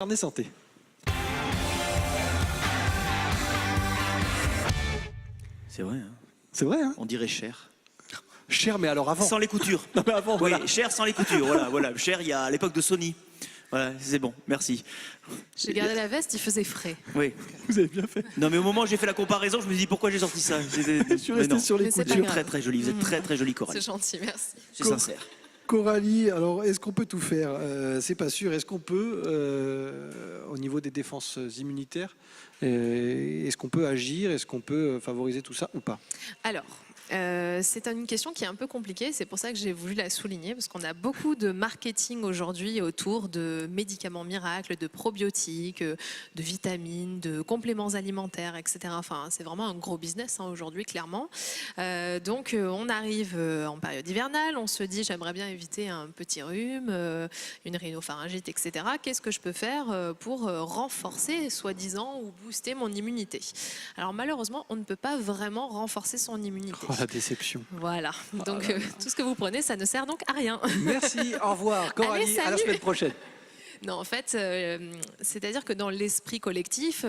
Carnet santé. C'est vrai, hein. C'est vrai, hein? On dirait cher. Cher, mais alors avant. Sans les coutures. Non, mais avant, Oui, voilà. cher sans les coutures. Voilà. Cher, il y a à l'époque de Sony. Voilà, c'est bon, merci. J'ai gardé la veste, il faisait frais. Oui. Vous avez bien fait. Non, mais au moment où j'ai fait la comparaison, je me suis dit pourquoi j'ai sorti ça. Je suis Mais resté non. sur les Mais c'est coutures. pas Vous êtes grave. très très jolie, vous êtes très très jolie, C'est Coralie. gentil, merci. C'est sincère. Coralie, alors est-ce qu'on peut tout faire? C'est pas sûr. Est-ce qu'on peut, au niveau des défenses immunitaires, est-ce qu'on peut agir? Est-ce qu'on peut favoriser tout ça ou pas? Alors, c'est une question qui est un peu compliquée, c'est pour ça que j'ai voulu la souligner, parce qu'on a beaucoup de marketing aujourd'hui autour de médicaments miracles, de probiotiques, de vitamines, de compléments alimentaires, etc. Enfin, c'est vraiment un gros business aujourd'hui, clairement. Donc, on arrive en période hivernale, on se dit j'aimerais bien éviter un petit rhume, une rhinopharyngite, etc. Qu'est-ce que je peux faire pour renforcer, soi-disant, ou booster mon immunité? Alors, malheureusement, on ne peut pas vraiment renforcer son immunité. Oh, la déception. Voilà, donc tout ce que vous prenez, ça ne sert donc à rien. Merci, au revoir. Coralie, Allez, à la salut. semaine prochaine. Non, en fait, c'est-à-dire que dans l'esprit collectif,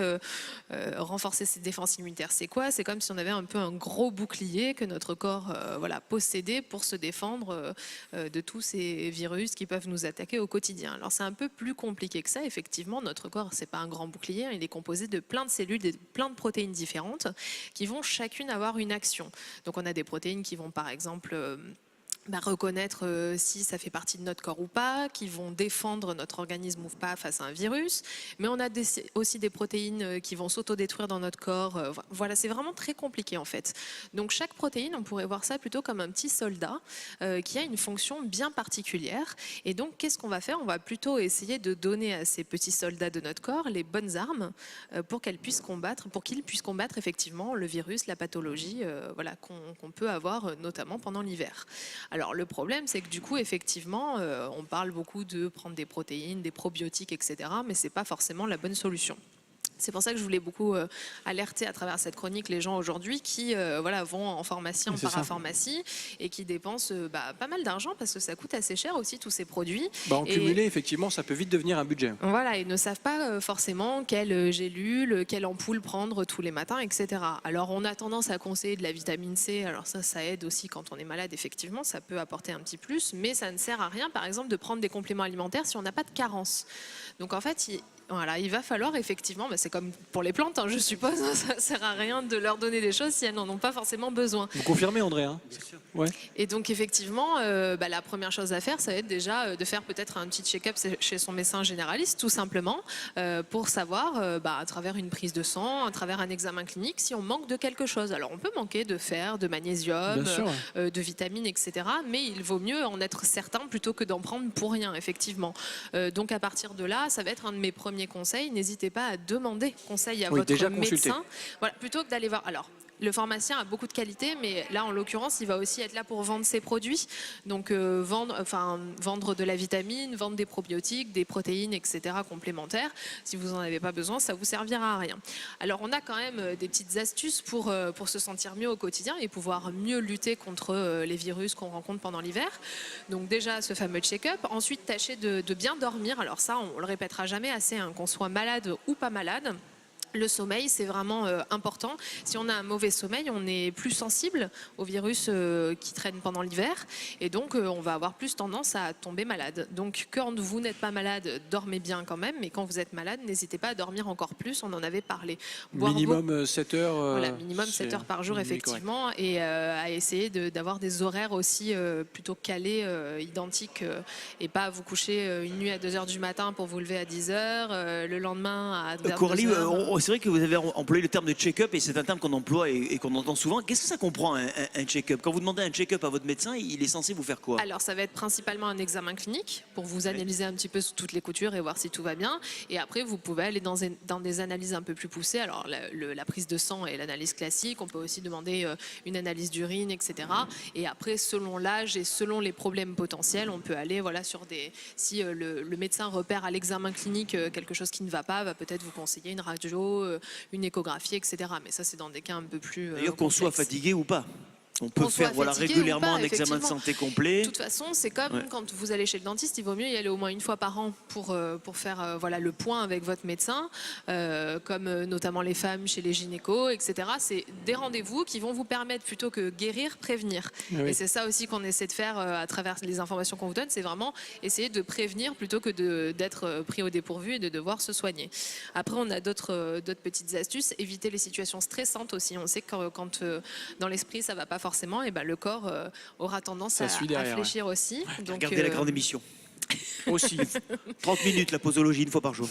renforcer ses défenses immunitaires, c'est quoi? C'est comme si on avait un peu un gros bouclier que notre corps possédait pour se défendre de tous ces virus qui peuvent nous attaquer au quotidien. Alors c'est un peu plus compliqué que ça, effectivement. Notre corps, c'est pas un grand bouclier, il est composé de plein de cellules, de plein de protéines différentes qui vont chacune avoir une action. Donc on a des protéines qui vont par exemple reconnaître si ça fait partie de notre corps ou pas, qui vont défendre notre organisme ou pas face à un virus. Mais on a aussi des protéines qui vont s'autodétruire dans notre corps. Voilà, c'est vraiment très compliqué en fait. Donc chaque protéine, on pourrait voir ça plutôt comme un petit soldat qui a une fonction bien particulière. Et donc qu'est-ce qu'on va faire? On va plutôt essayer de donner à ces petits soldats de notre corps les bonnes armes pour qu'ils puissent combattre effectivement le virus, la pathologie qu'on peut avoir notamment pendant l'hiver. Alors le problème, c'est que du coup, effectivement, on parle beaucoup de prendre des protéines, des probiotiques, etc. Mais c'est pas forcément la bonne solution. C'est pour ça que je voulais beaucoup alerter à travers cette chronique les gens aujourd'hui qui vont en pharmacie, en parapharmacie et qui dépensent pas mal d'argent parce que ça coûte assez cher aussi tous ces produits. En cumulé, effectivement, ça peut vite devenir un budget. Voilà, ils ne savent pas forcément quelle gélule, quelle ampoule prendre tous les matins, etc. Alors on a tendance à conseiller de la vitamine C, alors ça aide aussi quand on est malade, effectivement, ça peut apporter un petit plus, mais ça ne sert à rien, par exemple, de prendre des compléments alimentaires si on n'a pas de carence. Donc en fait, il va falloir effectivement, c'est comme pour les plantes, je suppose, ça ne sert à rien de leur donner des choses si elles n'en ont pas forcément besoin. Vous confirmez, André, hein? Ouais. Et donc effectivement, la première chose à faire, ça va être déjà de faire peut-être un petit check-up chez son médecin généraliste, tout simplement, pour savoir, à travers une prise de sang, à travers un examen clinique, si on manque de quelque chose. Alors on peut manquer de fer, de magnésium, de vitamines, etc. Mais il vaut mieux en être certain plutôt que d'en prendre pour rien, effectivement. Donc à partir de là, ça va être un de mes premiers conseils. N'hésitez pas à demander conseil à votre médecin. Voilà, plutôt que d'aller voir. Alors, le pharmacien a beaucoup de qualité, mais là, en l'occurrence, il va aussi être là pour vendre ses produits. Donc, vendre de la vitamine, vendre des probiotiques, des protéines, etc. complémentaires. Si vous n'en avez pas besoin, ça ne vous servira à rien. Alors, on a quand même des petites astuces pour se sentir mieux au quotidien et pouvoir mieux lutter contre les virus qu'on rencontre pendant l'hiver. Donc, déjà, ce fameux check-up. Ensuite, tâchez de bien dormir. Alors ça, on le répétera jamais assez, qu'on soit malade ou pas malade. Le sommeil, c'est vraiment important. Si on a un mauvais sommeil, on est plus sensible aux virus qui traînent pendant l'hiver et donc on va avoir plus tendance à tomber malade. Donc quand vous n'êtes pas malade, dormez bien quand même, mais quand vous êtes malade, n'hésitez pas à dormir encore plus, on en avait parlé. Minimum 7 heures. Voilà, minimum 7 heures par jour, effectivement, et à essayer d'avoir des horaires aussi plutôt calés, identiques, et pas à vous coucher une nuit à 2 heures du matin pour vous lever à 10 heures, le lendemain à 22 Coralie, heures. c'est vrai que vous avez employé le terme de check-up et c'est un terme qu'on emploie et qu'on entend souvent. Qu'est-ce que ça comprend un check-up? Quand vous demandez un check-up à votre médecin, il est censé vous faire quoi? Alors ça va être principalement un examen clinique pour vous analyser un petit peu sous toutes les coutures et voir si tout va bien. Et après vous pouvez aller dans des analyses un peu plus poussées. Alors la prise de sang et l'analyse classique. On peut aussi demander une analyse d'urine, etc. Et après selon l'âge et selon les problèmes potentiels, on peut aller sur des... Si le médecin repère à l'examen clinique quelque chose qui ne va pas, va peut-être vous conseiller une radio, une échographie, etc. Mais ça, c'est dans des cas un peu plus... D'ailleurs, qu'on soit fatigué ou pas. On peut qu'on soit faire voilà, fatigué régulièrement ou pas, un examen de effectivement. santé complet. De toute façon, c'est comme Ouais. quand vous allez chez le dentiste, il vaut mieux y aller au moins une fois par an pour faire voilà, le point avec votre médecin, comme notamment les femmes chez les gynécos, etc. C'est des rendez-vous qui vont vous permettre plutôt que guérir, prévenir. Oui. Et c'est ça aussi qu'on essaie de faire à travers les informations qu'on vous donne, c'est vraiment essayer de prévenir plutôt que d'être pris au dépourvu et de devoir se soigner. Après, on a d'autres petites astuces, éviter les situations stressantes aussi. On sait que quand dans l'esprit ça va pas forcément, et ben le corps aura tendance Ça à suit derrière, fléchir aussi. Donc, Regardez la grande émission. Aussi. 30 minutes la posologie une fois par jour.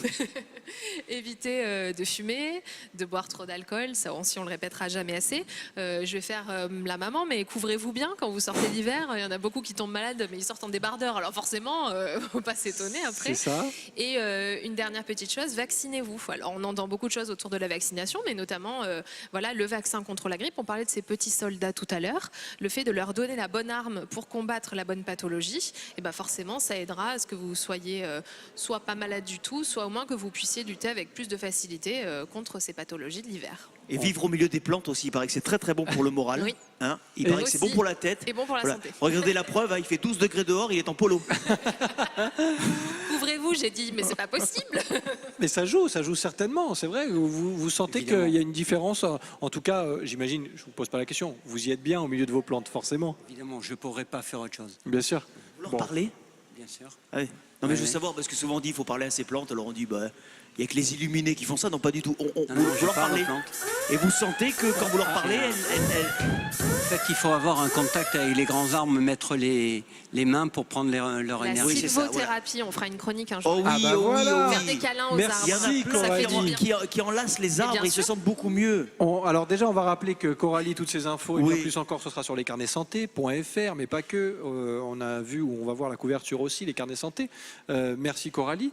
éviter de fumer, de boire trop d'alcool, ça aussi on le répétera jamais assez. Je vais faire la maman, mais couvrez-vous bien quand vous sortez l'hiver. Il y en a beaucoup qui tombent malades, mais ils sortent en débardeur. Alors forcément, faut pas s'étonner après. C'est ça. Et une dernière petite chose, vaccinez-vous. Alors on entend beaucoup de choses autour de la vaccination, mais notamment voilà, le vaccin contre la grippe. On parlait de ces petits soldats tout à l'heure. Le fait de leur donner la bonne arme pour combattre la bonne pathologie, et ben forcément ça aidera à ce que vous soyez soit pas malade du tout, soit au moins que vous puissiez lutter avec plus de facilité contre ces pathologies de l'hiver. Et vivre au milieu des plantes aussi, il paraît que c'est très très bon pour le moral. Oui. Hein, il Et paraît que c'est bon aussi- pour la tête. et bon pour la Voilà. santé. Regardez la preuve, hein, il fait 12 degrés dehors, il est en polo. Couvrez-vous, j'ai dit, mais c'est pas possible. Mais ça joue certainement. C'est vrai. Vous sentez Évidemment. qu'il y a une différence. En tout cas, j'imagine, je vous pose pas la question. Vous y êtes bien au milieu de vos plantes, forcément. Évidemment, je ne pourrais pas faire autre chose, Bien sûr. Vous leur Bon. parlez bien sûr. Ah oui. Non mais je veux Ouais. savoir, parce que souvent on dit qu'il faut parler à ces plantes, alors on dit, bah, il n'y a que les illuminés qui font ça, non pas du tout. Non, Vous non, je leur parle parlez. aux plantes. Et vous sentez que quand vous leur parlez, En fait, il faut avoir un contact avec les grands arbres, mettre les mains pour prendre leur La énergie. c'est ça, sylvothérapie, on fera une chronique un jour. Oh oui, Ah bah oh oui, voilà. oh Faire oui. des câlins aux Merci. Il y en arbres. a plein Ça fait Coralie. du bien. qui enlacent les arbres, bien ils se sûr. sentent beaucoup mieux. Alors déjà, on va rappeler que Coralie, toutes ces infos et Oui. bien plus encore, ce sera sur lescarnetssanté.fr, mais pas que. On a vu, où on va voir la couverture aussi, les carnets santé. Merci Coralie.